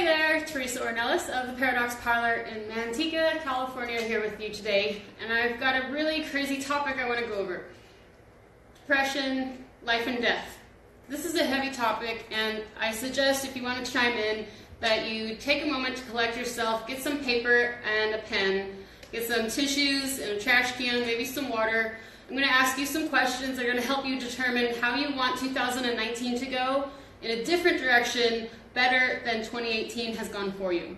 there, Teresa Ornelas of the Paradox Parlor in Manteca, California, here with you today. And I've got a really crazy topic I want to go over. Depression, life and death. This is a heavy topic, and I suggest if you want to chime in that you take a moment to collect yourself, get some paper and a pen, get some tissues and a trash can, maybe some water. I'm going to ask you some questions that are going to help you determine how you want 2019 to go in a different direction, better than 2018 has gone for you.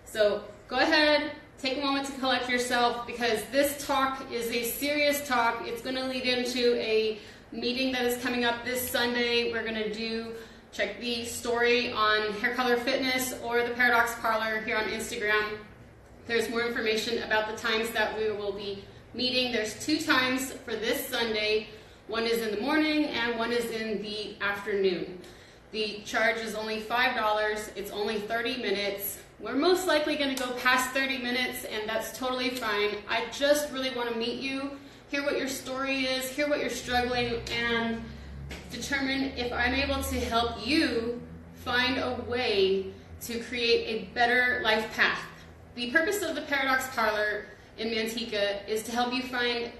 So go ahead, take a moment to collect yourself, because this talk is a serious talk. It's going to lead into a meeting that is coming up this Sunday. We're going to check the story on Hair Color Fitness or the Paradox Parlor here on Instagram. There's more information about the times that we will be meeting. There's 2 times for this Sunday. One is in the morning and one is in the afternoon. The charge is only $5. It's only 30 minutes. We're most likely going to go past 30 minutes, and that's totally fine. I just really want to meet you, hear what your story is, hear what you're struggling, and determine if I'm able to help you find a way to create a better life path. The purpose of the Paradox Parlor in Manteca is to help you find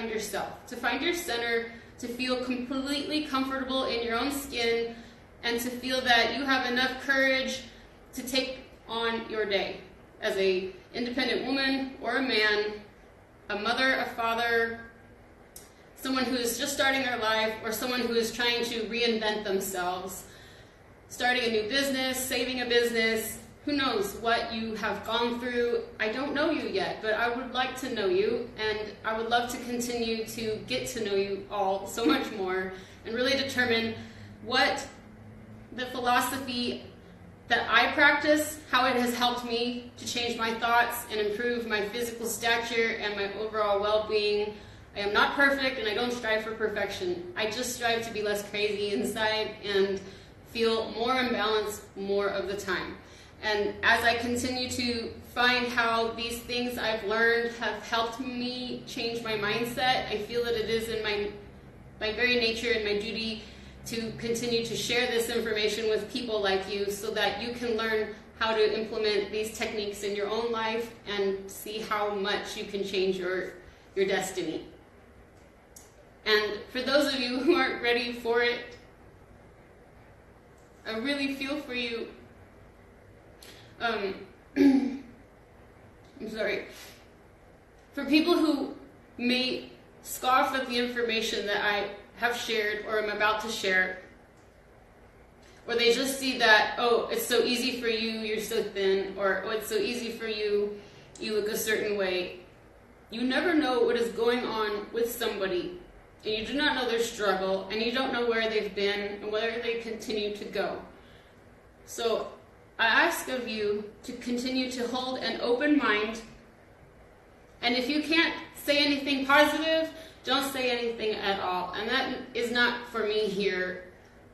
yourself, to find your center, to feel completely comfortable in your own skin, and to feel that you have enough courage to take on your day as an independent woman or a man, a mother, a father, someone who is just starting their life, or someone who is trying to reinvent themselves, starting a new business, saving a business. Who knows what you have gone through? I don't know you yet, but I would like to know you, and I would love to continue to get to know you all so much more and really determine what the philosophy that I practice, how it has helped me to change my thoughts and improve my physical stature and my overall well-being. I am not perfect, and I don't strive for perfection. I just strive to be less crazy inside and feel more in balance more of the time. And as I continue to find how these things I've learned have helped me change my mindset, I feel that it is in my very nature and my duty to continue to share this information with people like you, so that you can learn how to implement these techniques in your own life and see how much you can change your destiny. And for those of you who aren't ready for it, I really feel for you. I'm sorry. For people who may scoff at the information that I have shared or am about to share, or they just see that, oh, it's so easy for you, you're so thin, or oh, it's so easy for you, you look a certain way. You never know what is going on with somebody, and you do not know their struggle, and you don't know where they've been and whether they continue to go. So I ask of you to continue to hold an open mind, and if you can't say anything positive, don't say anything at all. And that is not for me here.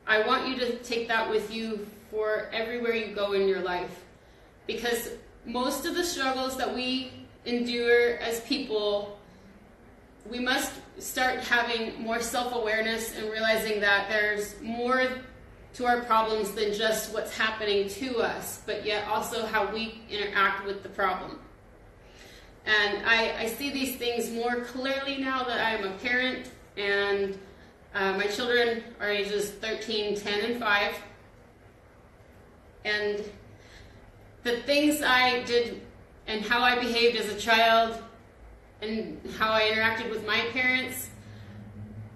I want you to take that with you for everywhere you go in your life, because most of the struggles that we endure as people, we must start having more self-awareness and realizing that there's more to our problems than just what's happening to us, but yet also how we interact with the problem. And I see these things more clearly now that I'm a parent, and my children are ages 13, 10, and 5. And the things I did and how I behaved as a child and how I interacted with my parents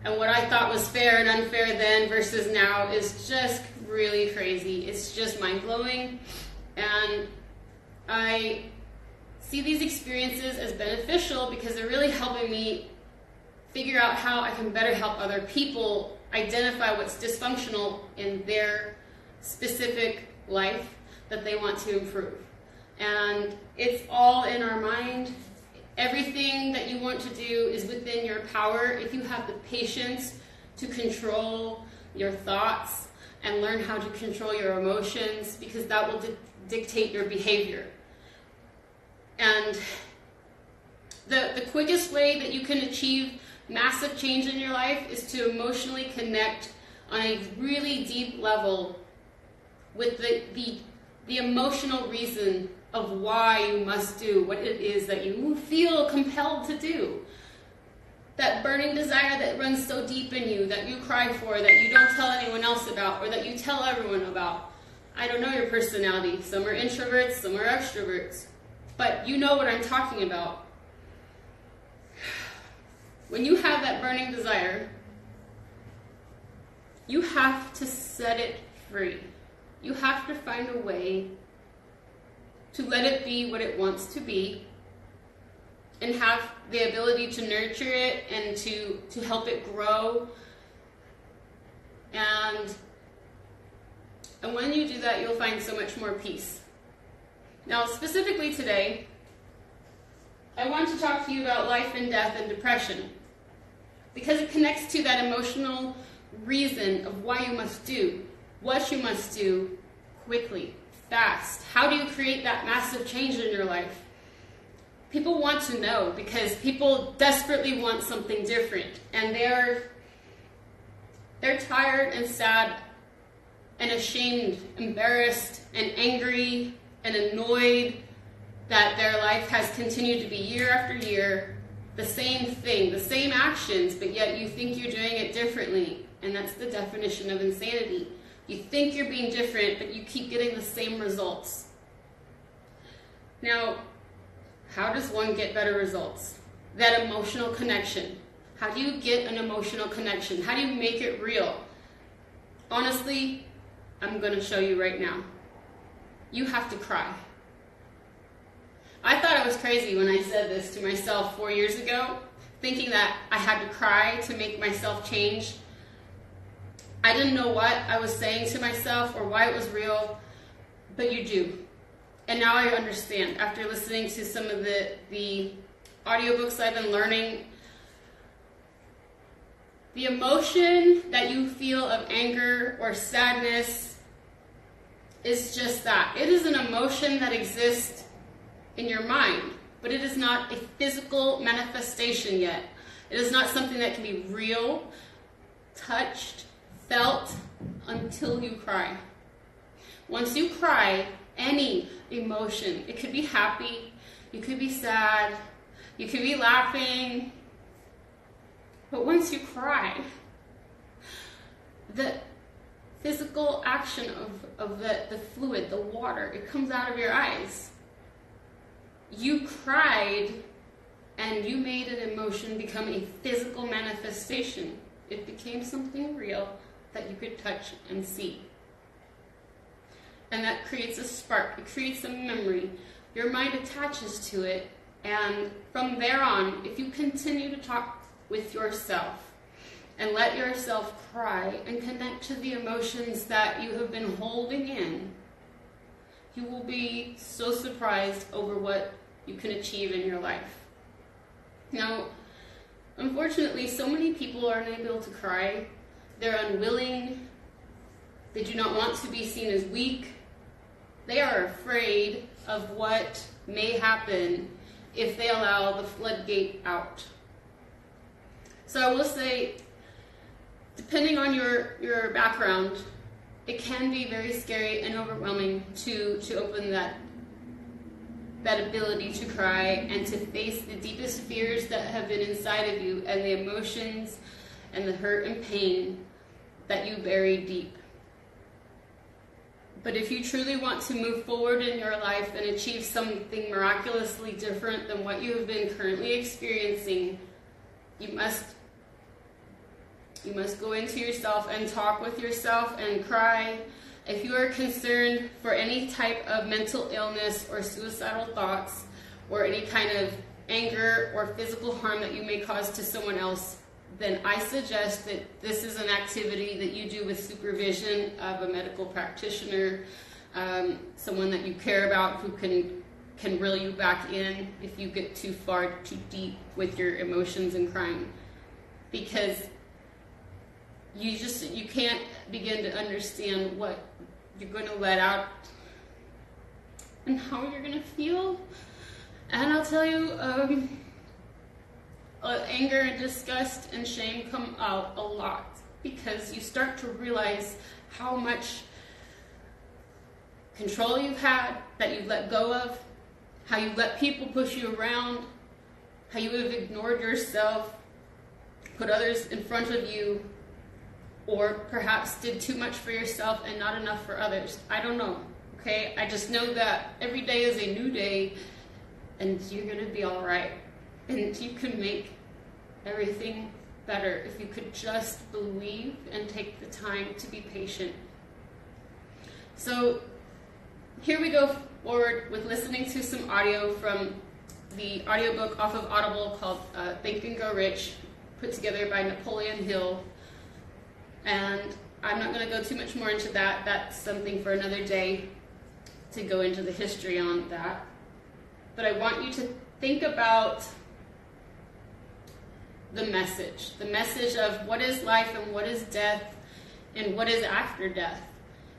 and what I thought was fair and unfair then versus now is just really crazy. It's just mind-blowing. And I see these experiences as beneficial because they're really helping me figure out how I can better help other people identify what's dysfunctional in their specific life that they want to improve. And it's all in our mind. Everything that you want to do is within your power if you have the patience to control your thoughts and learn how to control your emotions, because that will dictate your behavior. And the quickest way that you can achieve massive change in your life is to emotionally connect on a really deep level with the the emotional reason of why you must do what it is that you feel compelled to do. That burning desire that runs so deep in you, that you cry for, that you don't tell anyone else about, or that you tell everyone about. I don't know your personality. Some are introverts, some are extroverts. But you know what I'm talking about. When you have that burning desire, you have to set it free. You have to find a way to let it be what it wants to be and have the ability to nurture it and to help it grow. And when you do that, you'll find so much more peace. Now, specifically today, I want to talk to you about life and death and depression, because it connects to that emotional reason of why you must do what you must do quickly, fast. How do you create that massive change in your life? People want to know, because people desperately want something different, and they're tired and sad and ashamed, embarrassed and angry and annoyed that their life has continued to be year after year the same thing, the same actions, but yet you think you're doing it differently. And that's the definition of insanity. You think you're being different, but you keep getting the same results. Now, how does one get better results? That emotional connection. How do you get an emotional connection? How do you make it real? Honestly, I'm going to show you right now. You have to cry. I thought I was crazy when I said this to myself 4 years ago, thinking that I had to cry to make myself change. I didn't know what I was saying to myself or why it was real, but you do. And now I understand, after listening to some of the audiobooks I've been learning. The emotion that you feel of anger or sadness is just that. It is an emotion that exists in your mind, but it is not a physical manifestation yet. It is not something that can be real, touched, felt, until you cry. Once you cry, any emotion, it could be happy, you could be sad, you could be laughing, but once you cry, the physical action of the fluid, the water, it comes out of your eyes. You cried, and you made an emotion become a physical manifestation. It became something real that you could touch and see. And that creates a spark, it creates a memory. Your mind attaches to it, and from there on, if you continue to talk with yourself and let yourself cry and connect to the emotions that you have been holding in, you will be so surprised over what you can achieve in your life. Now, unfortunately, so many people are unable to cry. They're unwilling. They do not want to be seen as weak. They are afraid of what may happen if they allow the floodgate out. So I will say, depending on your background, it can be very scary and overwhelming to open that ability to cry and to face the deepest fears that have been inside of you and the emotions and the hurt and pain that you bury deep. But if you truly want to move forward in your life and achieve something miraculously different than what you have been currently experiencing, you must go into yourself and talk with yourself and cry. If you are concerned for any type of mental illness or suicidal thoughts or any kind of anger or physical harm that you may cause to someone else, then I suggest that this is an activity that you do with supervision of a medical practitioner, someone that you care about who can reel you back in if you get too far, too deep with your emotions and crying. Because you can't begin to understand what you're going to let out and how you're going to feel. And I'll tell you, anger and disgust and shame come out a lot because you start to realize how much control you've had that you've let go of, how you let people push you around, how you have ignored yourself, put others in front of you, or perhaps did too much for yourself and not enough for others. I don't know, okay? I just know that every day is a new day, and you're gonna be all right. And you can make everything better if you could just believe and take the time to be patient. So here we go forward with listening to some audio from the audiobook off of Audible called Think and Grow Rich, put together by Napoleon Hill. And I'm not going to go too much more into that. That's something for another day to go into the history on that. But I want you to think about the message of what is life and what is death and what is after death.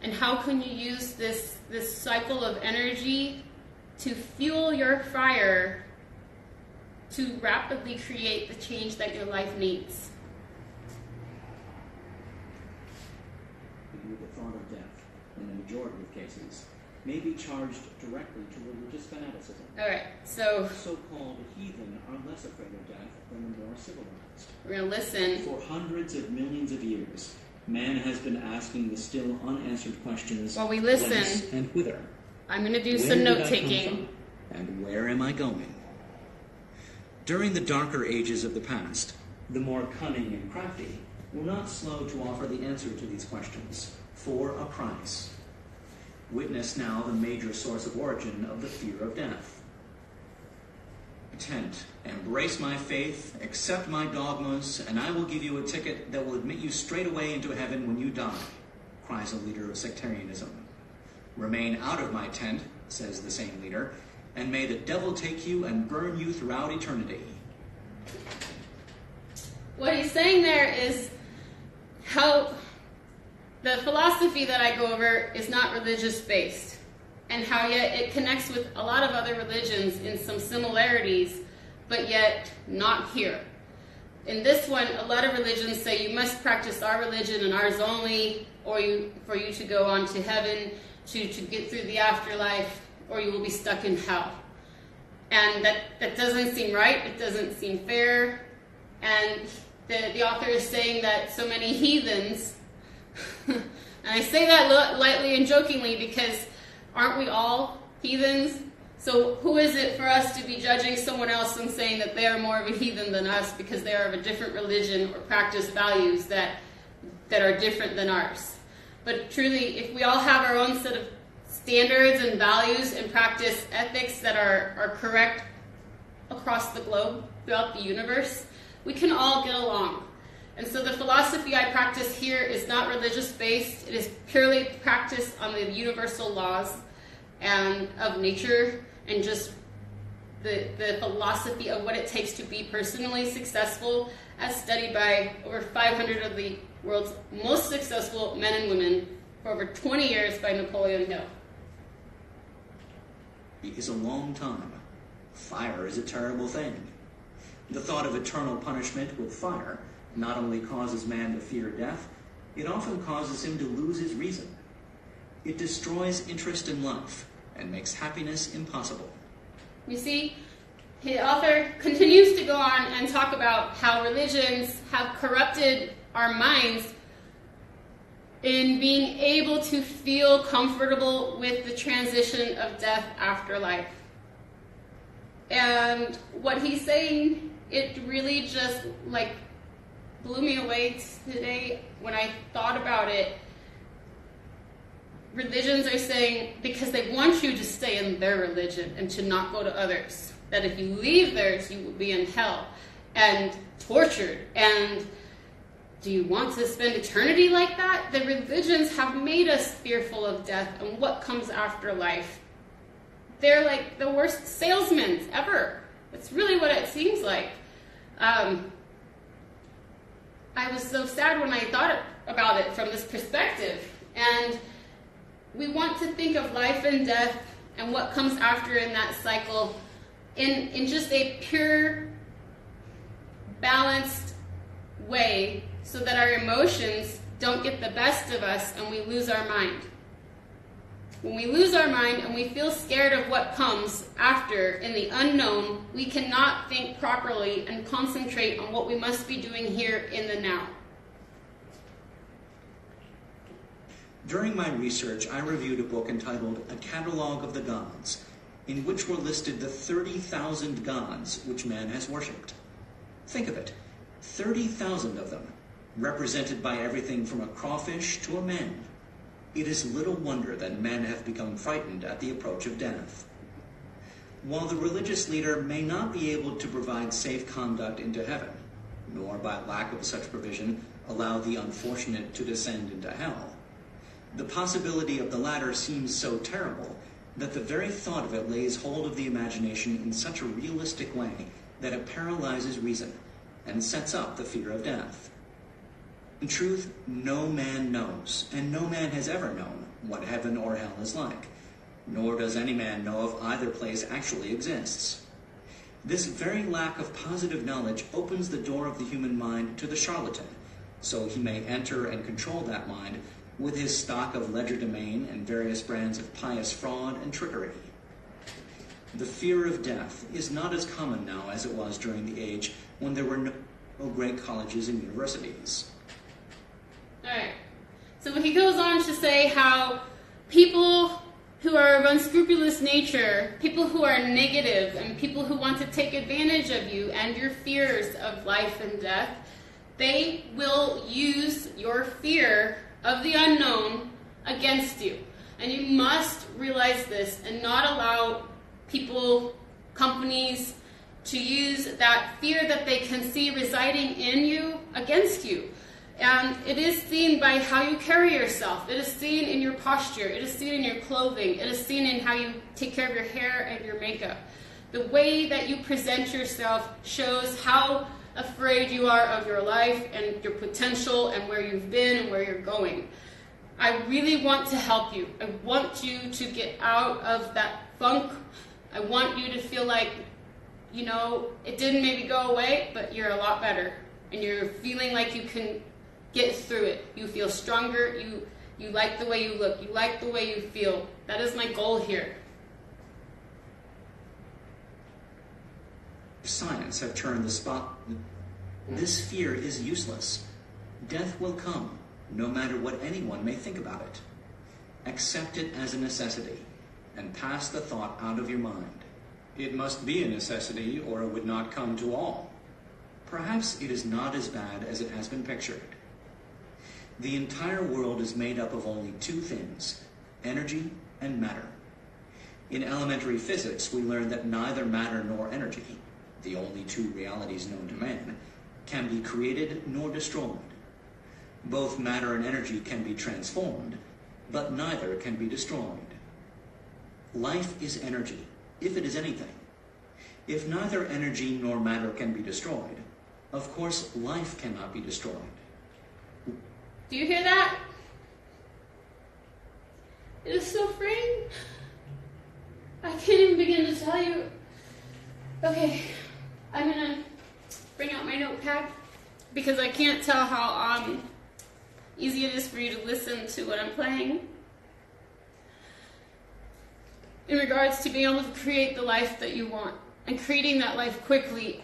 And how can you use this cycle of energy to fuel your fire to rapidly create the change that your life needs. With the thought of death, in the majority of cases, may be charged directly to religious fanaticism. All right, so So-called heathen are less afraid of death than the more civilized. We're going to listen. For hundreds of millions of years, man has been asking the still unanswered questions. While we listen, whence and whither. I'm going to do Where some did I note-taking. come from, and where am I going? During the darker ages of the past, the more cunning and crafty were not slow to offer the answer to these questions for a price. Witness now the major source of origin of the fear of death. Repent, embrace my faith, accept my dogmas, and I will give you a ticket that will admit you straight away into heaven when you die, cries a leader of sectarianism. Remain out of my tent, says the same leader, and may the devil take you and burn you throughout eternity. What he's saying there is how the philosophy that I go over is not religious-based, and how yet it connects with a lot of other religions in some similarities, but yet not here. In this one, a lot of religions say you must practice our religion and ours only, or for you to go on to heaven, to get through the afterlife, or you will be stuck in hell. And that doesn't seem right, it doesn't seem fair, and the author is saying that so many heathens, and I say that lightly and jokingly because aren't we all heathens? So who is it for us to be judging someone else and saying that they are more of a heathen than us because they are of a different religion or practice values that are different than ours? But truly, if we all have our own set of standards and values and practice ethics that are correct across the globe, throughout the universe, we can all get along. And so the philosophy I practice here is not religious-based. It is purely practiced on the universal laws and of nature and just the philosophy of what it takes to be personally successful, as studied by over 500 of the world's most successful men and women for over 20 years by Napoleon Hill. It is a long time. Fire is a terrible thing. The thought of eternal punishment with fire not only causes man to fear death, it often causes him to lose his reason. It destroys interest in life and makes happiness impossible. You see, the author continues to go on and talk about how religions have corrupted our minds in being able to feel comfortable with the transition of death after life. And what he's saying, it really just blew me away today when I thought about it. Religions are saying, because they want you to stay in their religion and to not go to others, that if you leave theirs, you will be in hell and tortured. And do you want to spend eternity like that? The religions have made us fearful of death and what comes after life. They're like the worst salesmen ever. That's really what it seems like. I was so sad when I thought about it from this perspective. And we want to think of life and death and what comes after in that cycle in just a pure, balanced way so that our emotions don't get the best of us and we lose our mind. When we lose our mind and we feel scared of what comes after in the unknown, we cannot think properly and concentrate on what we must be doing here in the now. During my research, I reviewed a book entitled A Catalogue of the Gods, in which were listed the 30,000 gods which man has worshipped. Think of it, 30,000 of them, represented by everything from a crawfish to a man. It is little wonder that men have become frightened at the approach of death. While the religious leader may not be able to provide safe conduct into heaven, nor by lack of such provision allow the unfortunate to descend into hell, the possibility of the latter seems so terrible that the very thought of it lays hold of the imagination in such a realistic way that it paralyzes reason and sets up the fear of death. In truth, no man knows, and no man has ever known, what heaven or hell is like, nor does any man know if either place actually exists. This very lack of positive knowledge opens the door of the human mind to the charlatan, so he may enter and control that mind with his stock of legerdemain and various brands of pious fraud and trickery. The fear of death is not as common now as it was during the age when there were no great colleges and universities. Alright, so he goes on to say how people who are of unscrupulous nature, people who are negative, and people who want to take advantage of you and your fears of life and death, they will use your fear of the unknown against you. And you must realize this and not allow people, companies, to use that fear that they can see residing in you against you. And it is seen by how you carry yourself. It is seen in your posture. It is seen in your clothing. It is seen in how you take care of your hair and your makeup. The way that you present yourself shows how afraid you are of your life and your potential and where you've been and where you're going. I really want to help you. I want you to get out of that funk. I want you to feel like, you know, it didn't maybe go away, but you're a lot better. And you're feeling like you can get through it. You feel stronger. You like the way you look. You like the way you feel. That is my goal here. Science have turned the spot. This fear is useless. Death will come, no matter what anyone may think about it. Accept it as a necessity, and pass the thought out of your mind. It must be a necessity, or it would not come to all. Perhaps it is not as bad as it has been pictured. The entire world is made up of only two things, energy and matter. In elementary physics, we learned that neither matter nor energy, the only two realities known to man, can be created nor destroyed. Both matter and energy can be transformed, but neither can be destroyed. Life is energy, if it is anything. If neither energy nor matter can be destroyed, of course life cannot be destroyed. Do you hear that? It is so freeing. I can't even begin to tell you. Okay, I'm gonna bring out my notepad because I can't tell how easy it is for you to listen to what I'm playing. In regards to being able to create the life that you want and creating that life quickly.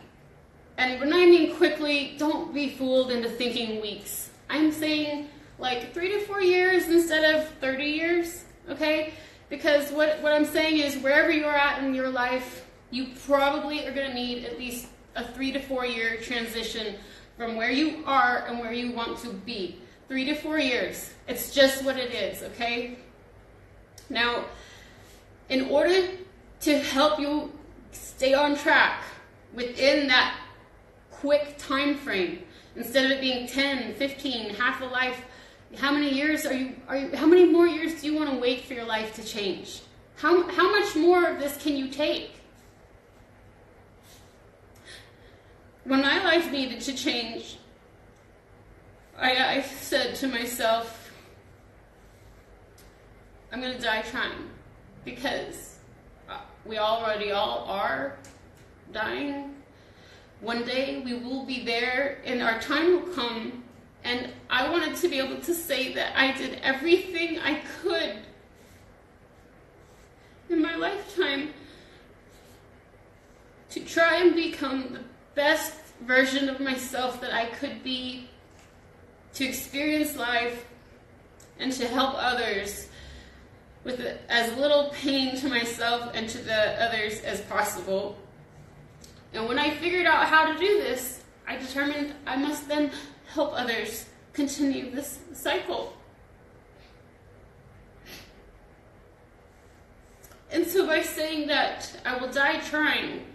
And when I mean quickly, don't be fooled into thinking weeks. I'm saying like 3 to 4 years instead of 30 years, okay? Because what I'm saying is wherever you're at in your life, you probably are going to need at least a 3 to 4 year transition from where you are and where you want to be. 3 to 4 years. It's just what it is, okay? Now, in order to help you stay on track within that quick time frame, instead of it being 10, 15, half a life, how many years how many more years do you want to wait for your life to change? How much more of this can you take? When my life needed to change, I said to myself, I'm going to die trying, because we already all are dying. One day we will be there and our time will come, and I wanted to be able to say that I did everything I could to try and become the best version of myself that I could be, to experience life, and to help others with as little pain to myself and to the others as possible. And when I figured out how to do this, I determined I must then help others continue this cycle. And so by saying that I will die trying,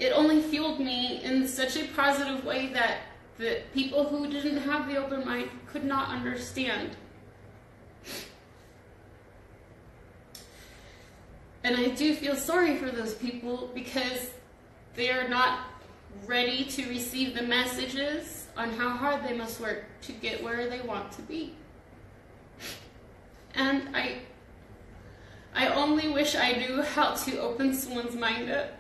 it only fueled me in such a positive way that the people who didn't have the open mind could not understand. And I do feel sorry for those people because they are not ready to receive the messages on how hard they must work to get where they want to be. And I only wish I knew how to open someone's mind up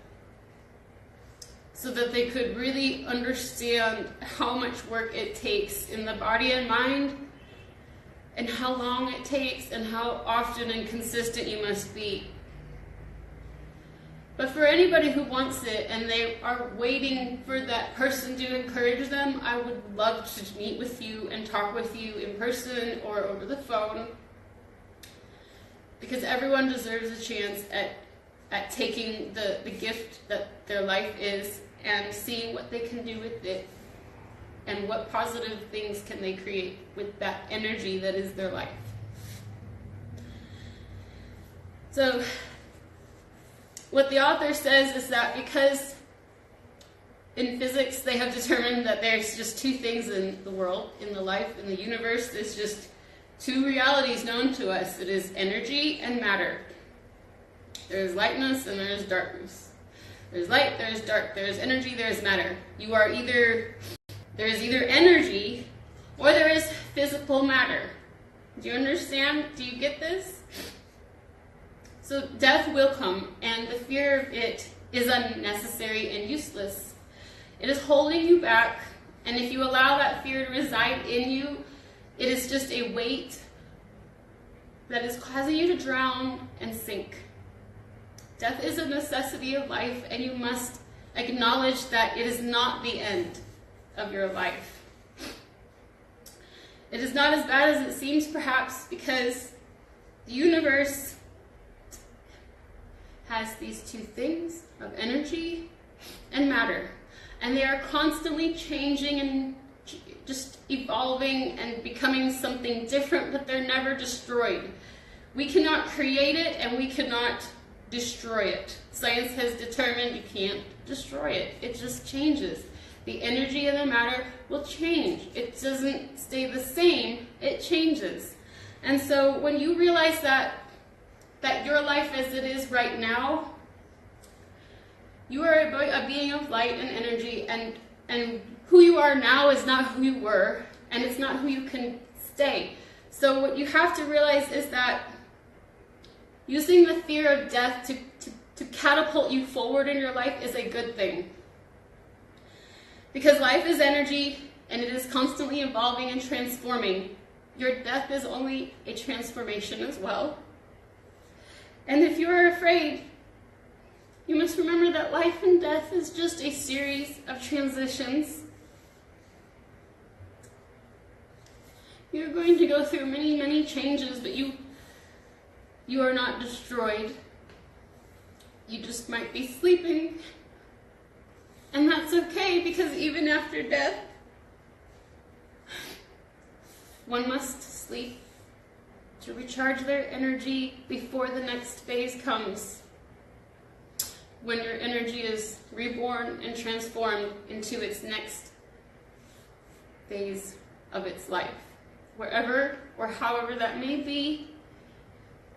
so that they could really understand how much work it takes in the body and mind, and how long it takes, and how often and consistent you must be. But for anybody who wants it and they are waiting for that person to encourage them, I would love to meet with you and talk with you in person or over the phone, because everyone deserves a chance at taking the gift that their life is and seeing what they can do with it and what positive things can they create with that energy that is their life. So what the author says is that because in physics they have determined that there's just two things in the world, in the life, in the universe, there's just two realities known to us. It is energy and matter. There is lightness and there is darkness. There's light, there is dark, there is energy, there is matter. There is either energy or there is physical matter. Do you understand? Do you get this? So death will come, and the fear of it is unnecessary and useless. It is holding you back, and if you allow that fear to reside in you, it is just a weight that is causing you to drown and sink. Death is a necessity of life, and you must acknowledge that it is not the end of your life. It is not as bad as it seems, perhaps, because the universe has these two things of energy and matter, and they are constantly changing and just evolving and becoming something different, but they're never destroyed. We cannot create it and we cannot destroy it. Science has determined you can't destroy it. It just changes. The energy and the matter will change. It doesn't stay the same, it changes. And so when you realize that your life as it is right now, you are a being of light and energy, and who you are now is not who you were, and it's not who you can stay. So what you have to realize is that using the fear of death to catapult you forward in your life is a good thing. Because life is energy, and it is constantly evolving and transforming. Your death is only a transformation as well. And if you are afraid, you must remember that life and death is just a series of transitions. You're going to go through many, many changes, but you are not destroyed. You just might be sleeping. And that's okay, because even after death, one must sleep to recharge their energy before the next phase comes, when your energy is reborn and transformed into its next phase of its life. Wherever or however that may be,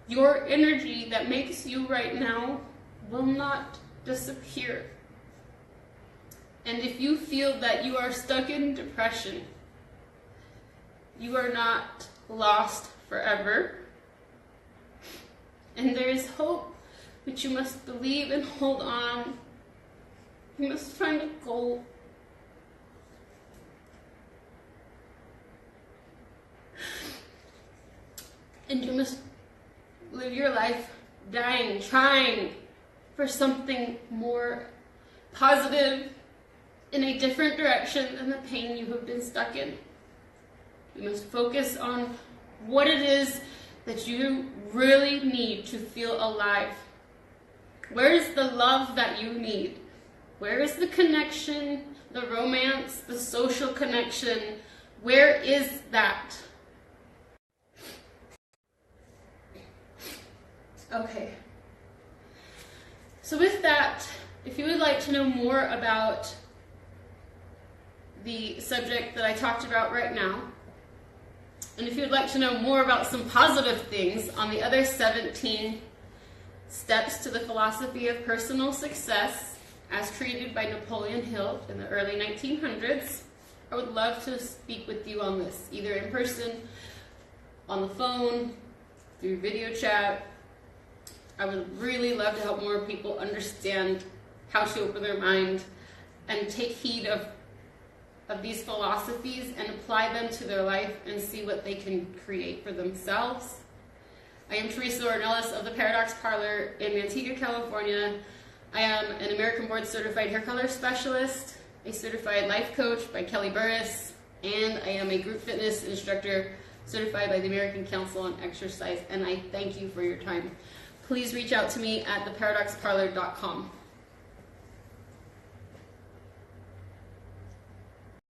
your energy that makes you right now will not disappear. And if you feel that you are stuck in depression, you are not lost forever. And there is hope, but you must believe and hold on. You must find a goal. And you must live your life dying, trying for something more positive, in a different direction than the pain you have been stuck in. You must focus on what it is that you really need to feel alive. Where is the love that you need? Where is the connection, the romance, the social connection? Where is that? Okay. So with that, if you would like to know more about the subject that I talked about right now, and if you would like to know more about some positive things on the other 17 steps to the philosophy of personal success as created by Napoleon Hill in the early 1900s, I would love to speak with you on this, either in person, on the phone, through video chat. I would really love to help more people understand how to open their mind and take heed of these philosophies and apply them to their life and see what they can create for themselves. I am Teresa Ornelas of the Paradox Parlor in Manteca, California. I am an American Board Certified Hair Color Specialist, a Certified Life Coach by Kelly Burris, and I am a Group Fitness Instructor certified by the American Council on Exercise, and I thank you for your time. Please reach out to me at theparadoxparlor.com.